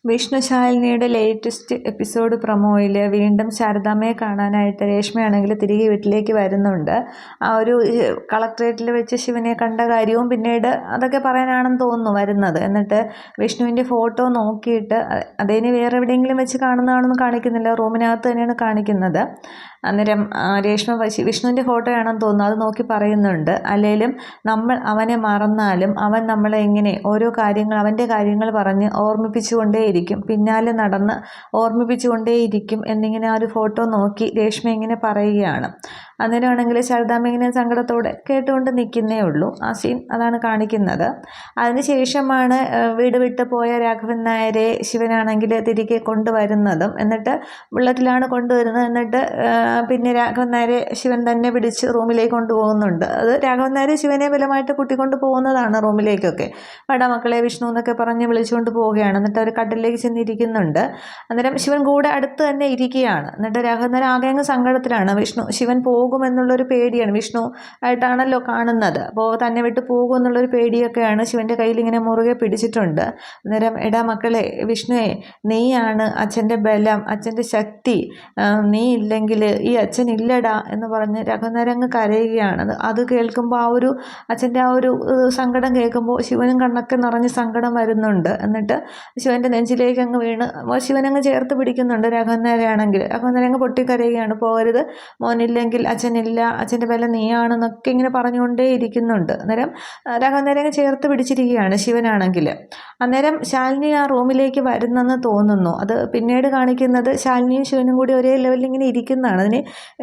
Vishnu ശാലിനിയുടെ latest episode പ്രൊമോയിൽ വീണ്ടും ശാരദാമ്മയെ കാണാനായിട്ട് രേഷ്മയാണെങ്കിൽ തിരികെ വീട്ടിലേക്ക് വരുന്നുണ്ട്. ആ ഒരു കളക്ട്രേറ്റിൽ വെച്ച് ശിവനെ കണ്ട കാര്യവും പിന്നീട് അതൊക്കെ പറയാനാണെന്ന് തോന്നുന്നു വരുന്നത്. എന്നിട്ട് വിഷ്ണുവിൻ്റെ ഫോട്ടോ നോക്കിയിട്ട് അതിന് വേറെ എവിടെയെങ്കിലും വെച്ച് കാണുന്നതാണെന്ന് കാണിക്കുന്നില്ല, റൂമിനകത്ത് തന്നെയാണ് കാണിക്കുന്നത്. അന്നേരം രേഷ്മ വിഷ്ണുവിൻ്റെ ഫോട്ടോയാണെന്ന് തോന്നുന്നു, അത് നോക്കി പറയുന്നുണ്ട്. അല്ലെങ്കിലും നമ്മൾ അവനെ മറന്നാലും അവൻ നമ്മളെ ഇങ്ങനെ ഓരോ കാര്യങ്ങൾ അവൻ്റെ കാര്യങ്ങൾ പറഞ്ഞ് ഓർമ്മിപ്പിച്ചുകൊണ്ടേയിരിക്കും, പിന്നാലെ നടന്ന് ഓർമ്മിപ്പിച്ചുകൊണ്ടേയിരിക്കും എന്നിങ്ങനെ ആ ഒരു ഫോട്ടോ നോക്കി രേഷ്മ ഇങ്ങനെ പറയുകയാണ്. അന്നേരമാണെങ്കിൽ ശാരദാമ്മ ഇങ്ങനെ സങ്കടത്തോടെ കേട്ടുകൊണ്ട് നിൽക്കുന്നേ ഉള്ളൂ. ആ സീൻ അതാണ് കാണിക്കുന്നത്. അതിനുശേഷമാണ് വീട് വിട്ട് പോയ രാഘവൻ നായരെ ശിവനാണെങ്കിൽ തിരികെ കൊണ്ടുവരുന്നതും. എന്നിട്ട് ബുള്ളറ്റിലാണ് കൊണ്ടുവരുന്നത്. എന്നിട്ട് പിന്നെ രാഘവൻ നായരെ ശിവൻ തന്നെ പിടിച്ച് റൂമിലേക്ക് കൊണ്ടുപോകുന്നുണ്ട്. അത് രാഘവൻ നായർ ശിവനെ ബലമായിട്ട് കൂട്ടിക്കൊണ്ട് പോകുന്നതാണ് റൂമിലേക്കൊക്കെ. മക്കളെ വിഷ്ണു എന്നൊക്കെ പറഞ്ഞ് വിളിച്ചുകൊണ്ട് പോവുകയാണ്. എന്നിട്ട് അവർ കട്ടിലേക്ക് ചെന്നിരിക്കുന്നുണ്ട്. അന്നേരം ശിവൻ കൂടെ അടുത്ത് തന്നെ ഇരിക്കുകയാണ്. എന്നിട്ട് രാഘവൻ നായർ ആകെ അങ്ങ് സങ്കടത്തിലാണ്. ശിവൻ പോകുമെന്നുള്ളൊരു പേടിയാണ്, വിഷ്ണു ആയിട്ടാണല്ലോ കാണുന്നത്, അപ്പോൾ തന്നെ വിട്ട് പോകുമെന്നുള്ളൊരു പേടിയൊക്കെയാണ്. ശിവൻ്റെ കയ്യിൽ ഇങ്ങനെ മുറുകെ പിടിച്ചിട്ടുണ്ട്. അന്നേരം എടാ മക്കളെ വിഷ്ണുവേ, നീയാണ് അച്ഛൻ്റെ ബലം, അച്ഛൻ്റെ ശക്തി, നീ ഇല്ലെങ്കിൽ ഈ അച്ഛൻ ഇല്ലടാ എന്ന് പറഞ്ഞ് രാഘവൻ അങ്ങ് കരയുകയാണ്. അത് കേൾക്കുമ്പോൾ ആ ഒരു അച്ഛൻ്റെ ആ ഒരു സങ്കടം കേൾക്കുമ്പോൾ ശിവനും കണ്ണൊക്കെ നിറഞ്ഞ് സങ്കടം വരുന്നുണ്ട്. എന്നിട്ട് ശിവൻ്റെ നെഞ്ചിലേക്ക് അങ്ങ് വീണ് ശിവനങ്ങ് ചേർത്ത് പിടിക്കുന്നുണ്ട്. രാഘവൻ നായരാണെങ്കിൽ അങ്ങ് പൊട്ടിക്കരയുകയാണ്. പോകരുത് മോനില്ലെങ്കിൽ അച്ഛനില്ല, അച്ഛൻ്റെ ബലം നീയാണെന്നൊക്കെ ഇങ്ങനെ പറഞ്ഞുകൊണ്ടേ ഇരിക്കുന്നുണ്ട്. അന്നേരം രാഘവൻ അങ്ങ് ചേർത്ത് പിടിച്ചിരിക്കുകയാണ് ശിവനാണെങ്കിൽ. അന്നേരം ശാലിനി ആ റൂമിലേക്ക് വരുന്നെന്ന് തോന്നുന്നു. അത് പിന്നീട് കാണിക്കുന്നത് ശാലിനിയും ശിവനും കൂടി ഒരേ ലെവലിൽ ഇങ്ങനെ ഇരിക്കുന്നതാണ്. അതിന്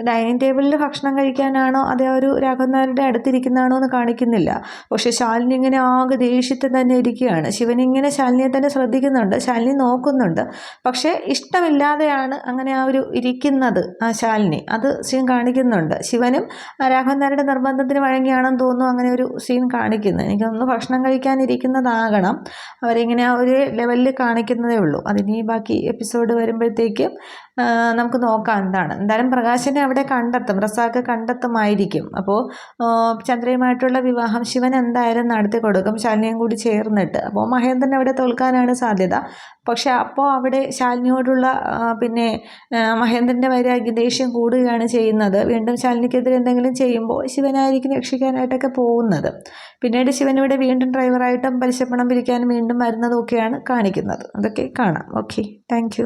ഡൈനിങ് ടേബിളിൽ ഭക്ഷണം കഴിക്കാനാണോ അതേ ഒരു രാഘവൻ നായരുടെ അടുത്തിരിക്കുന്നതാണോ എന്ന് കാണിക്കുന്നില്ല. പക്ഷെ ശാലിനി ഇങ്ങനെ ആകെ ദേഷ്യത്തിൽ തന്നെ ഇരിക്കുകയാണ്. ശിവനിങ്ങനെ ശാലിനിയെ തന്നെ ശ്രദ്ധിക്കുന്നുണ്ട്, ശാലിനി നോക്കുന്നുണ്ട്. പക്ഷേ ഇഷ്ടമില്ലാതെയാണ് അങ്ങനെ ആ ഒരു ഇരിക്കുന്നത് ആ ശാലിനി. അത് സീൻ കാണിക്കുന്നുണ്ട്. ശിവനും രാഘവൻ നായരുടെ നിർബന്ധത്തിന് വഴങ്ങിയാണെന്ന് തോന്നുന്നു അങ്ങനെ ഒരു സീൻ കാണിക്കുന്നത്. എനിക്കൊന്ന് ഭക്ഷണം കഴിക്കാനിരിക്കുന്നതാകണം, അവരിങ്ങനെ ആ ഒരു ലെവലിൽ കാണിക്കുന്നതേ ഉള്ളൂ. അതിന് ബാക്കി എപ്പിസോഡ് വരുമ്പോഴത്തേക്കും നമുക്ക് നോക്കാം എന്തായാലും പ്രകാശനെ അവിടെ കണ്ടെത്തും, റസാഖ് കണ്ടെത്തുമായിരിക്കും. അപ്പോൾ ചന്ദ്രയുമായിട്ടുള്ള വിവാഹം ശിവൻ എന്തായാലും നടത്തി കൊടുക്കും, ശാലിനിയും കൂടി ചേർന്നിട്ട്. അപ്പോൾ മഹേന്ദ്രൻ അവിടെ തോൽക്കാനാണ് സാധ്യത. പക്ഷെ അപ്പോൾ അവിടെ ശാലിനിയോടുള്ള പിന്നെ മഹേന്ദ്രൻ്റെ വൈരാഗ്യം, ദേഷ്യം കൂടുകയാണ് ചെയ്യുന്നത്. വീണ്ടും ശാലിനിക്കെതിരെ എന്തെങ്കിലും ചെയ്യുമ്പോൾ ശിവനായിരിക്കും രക്ഷിക്കാനായിട്ടൊക്കെ പോകുന്നത്. പിന്നീട് ശിവനിവിടെ വീണ്ടും ഡ്രൈവറായിട്ടും പലിശപ്പണം പിരിക്കാനും വീണ്ടും വരുന്നതൊക്കെയാണ് കാണിക്കുന്നത്. അതൊക്കെ കാണാം. Okay, thank